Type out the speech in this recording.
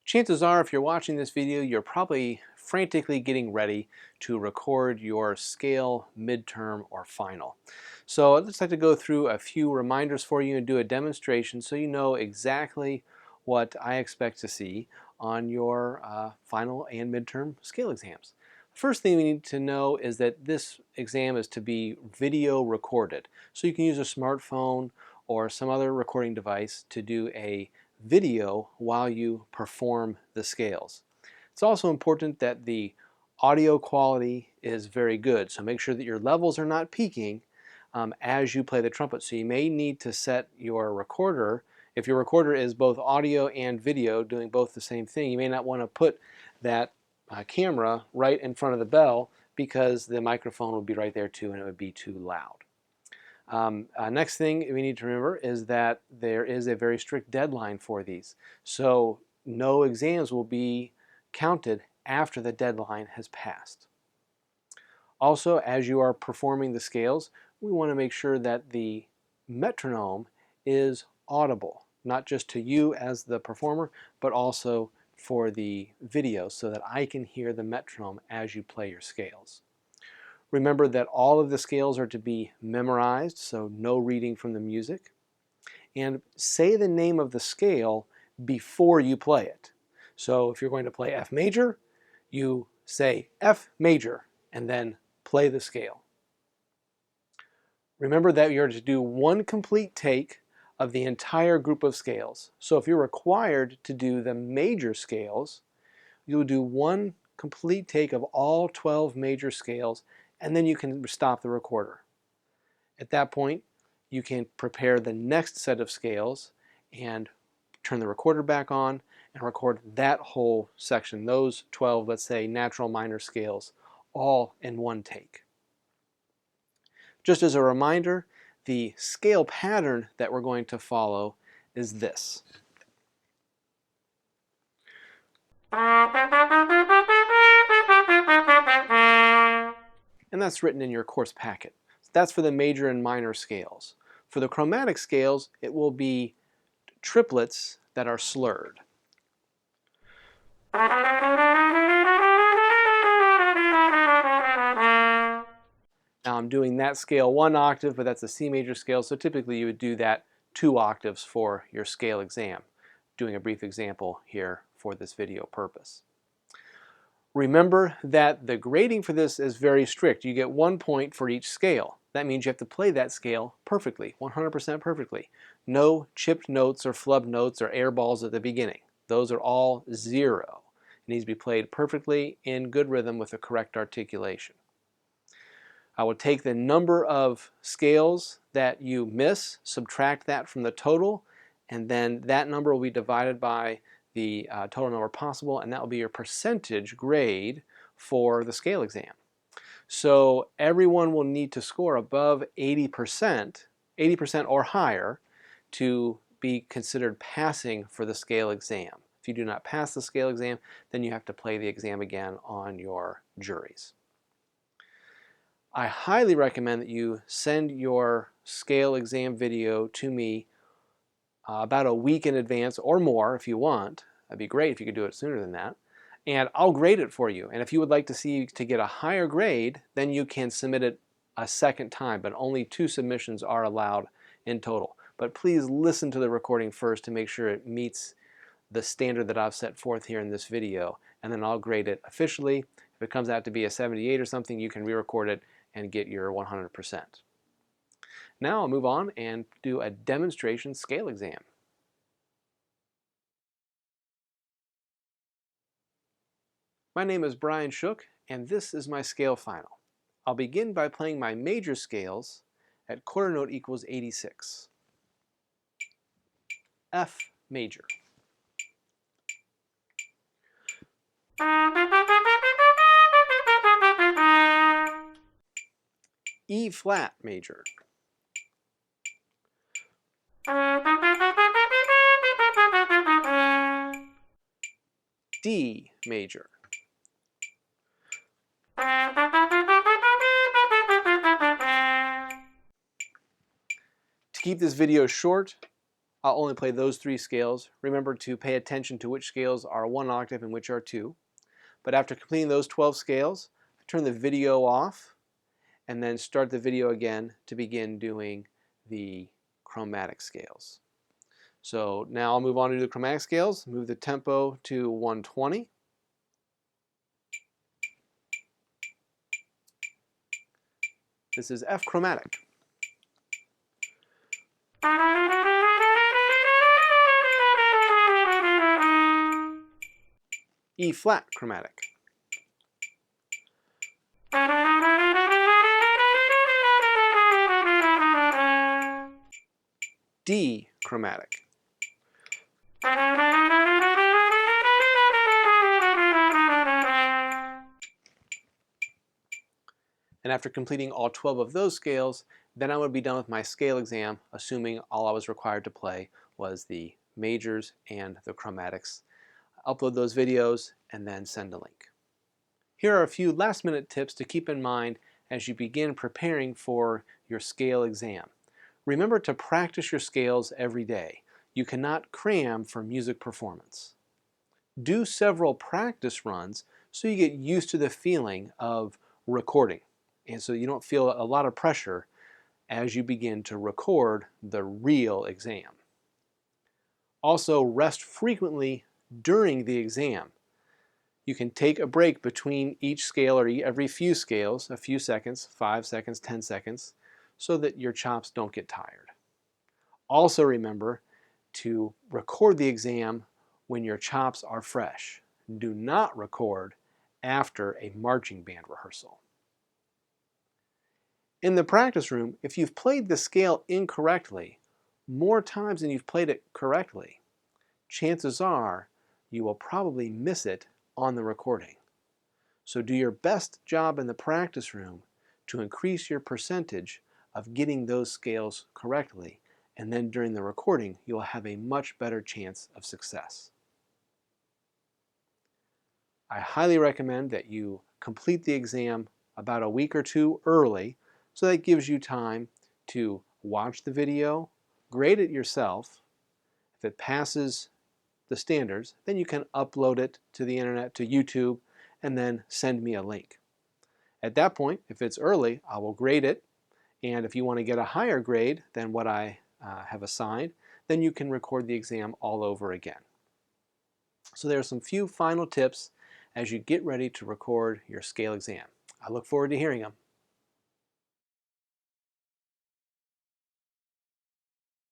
Chances are, if you're watching this video, you're probably frantically getting ready to record your scale, midterm, or final. So I'd just like to go through a few reminders for you and do a demonstration so you know exactly what I expect to see on your final and midterm scale exams. First thing we need to know is that this exam is to be video recorded. So you can use a smartphone or some other recording device to do a video while you perform the scales. It's also important that the audio quality is very good, so make sure that your levels are not peaking as you play the trumpet. So you may need to set your recorder, if your recorder is both audio and video doing both the same thing, you may not want to put that camera right in front of the bell because the microphone would be right there too and it would be too loud. Next thing we need to remember is that there is a very strict deadline for these. So no exams will be counted after the deadline has passed. Also, as you are performing the scales, we want to make sure that the metronome is audible, not just to you as the performer, but also for the video so that I can hear the metronome as you play your scales. Remember that all of the scales are to be memorized, so no reading from the music. And say the name of the scale before you play it. So if you're going to play F major, you say F major and then play the scale. Remember that you're to do one complete take of the entire group of scales. So if you're required to do the major scales, you'll do one complete take of all 12 major scales, and then you can stop the recorder. At that point, you can prepare the next set of scales and turn the recorder back on and record that whole section, those 12, let's say, natural minor scales, all in one take. Just as a reminder, the scale pattern that we're going to follow is this. And that's written in your course packet. That's for the major and minor scales. For the chromatic scales, it will be triplets that are slurred. Now I'm doing that scale one octave, but that's a C major scale, so typically you would do that 2 octaves for your scale exam. Doing a brief example here for this video purpose. Remember that the grading for this is very strict. You get 1 point for each scale. That means you have to play that scale perfectly, 100% perfectly. No chipped notes or flub notes or air balls at the beginning. Those are all 0. It needs to be played perfectly in good rhythm with the correct articulation. I will take the number of scales that you miss, subtract that from the total, and then that number will be divided by the total number possible, and that will be your percentage grade for the scale exam. So everyone will need to score above 80% or higher to be considered passing for the scale exam. If you do not pass the scale exam, then you have to play the exam again on your juries. I highly recommend that you send your scale exam video to me about a week in advance or more if you want. That'd be great if you could do it sooner than that. And I'll grade it for you. And if you would like to get a higher grade, then you can submit it a second time, but only 2 submissions are allowed in total. But please listen to the recording first to make sure it meets the standard that I've set forth here in this video, and then I'll grade it officially. If it comes out to be a 78 or something, you can re-record it and get your 100%. Now I'll move on and do a demonstration scale exam. My name is Brian Shook, and this is my scale final. I'll begin by playing my major scales at quarter note equals 86. F major. E flat major. D major. To keep this video short, I'll only play those 3 scales. Remember to pay attention to which scales are 1 octave and which are 2. But after completing those 12 scales, turn the video off and then start the video again to begin doing the chromatic scales. So now I'll move on to the chromatic scales, move the tempo to 120. This is F chromatic. E flat chromatic. D chromatic. And after completing all 12 of those scales, then I would be done with my scale exam, assuming all I was required to play was the majors and the chromatics. Upload those videos and then send a link. Here are a few last-minute tips to keep in mind as you begin preparing for your scale exam. Remember to practice your scales every day. You cannot cram for music performance. Do several practice runs so you get used to the feeling of recording, and so you don't feel a lot of pressure as you begin to record the real exam. Also, rest frequently during the exam. You can take a break between each scale or every few scales, a few seconds, 5 seconds, 10 seconds, so that your chops don't get tired. Also remember to record the exam when your chops are fresh. Do not record after a marching band rehearsal. In the practice room, if you've played the scale incorrectly more times than you've played it correctly, chances are you will probably miss it on the recording. So do your best job in the practice room to increase your percentage of getting those scales correctly, and then during the recording you'll have a much better chance of success. I highly recommend that you complete the exam about a week or 2 early, so that gives you time to watch the video, grade it yourself. If it passes the standards, then you can upload it to the internet, to YouTube, and then send me a link. At that point, if it's early, I will grade it, and if you want to get a higher grade than what I have assigned, then you can record the exam all over again. So there are some few final tips as you get ready to record your scale exam. I look forward to hearing them.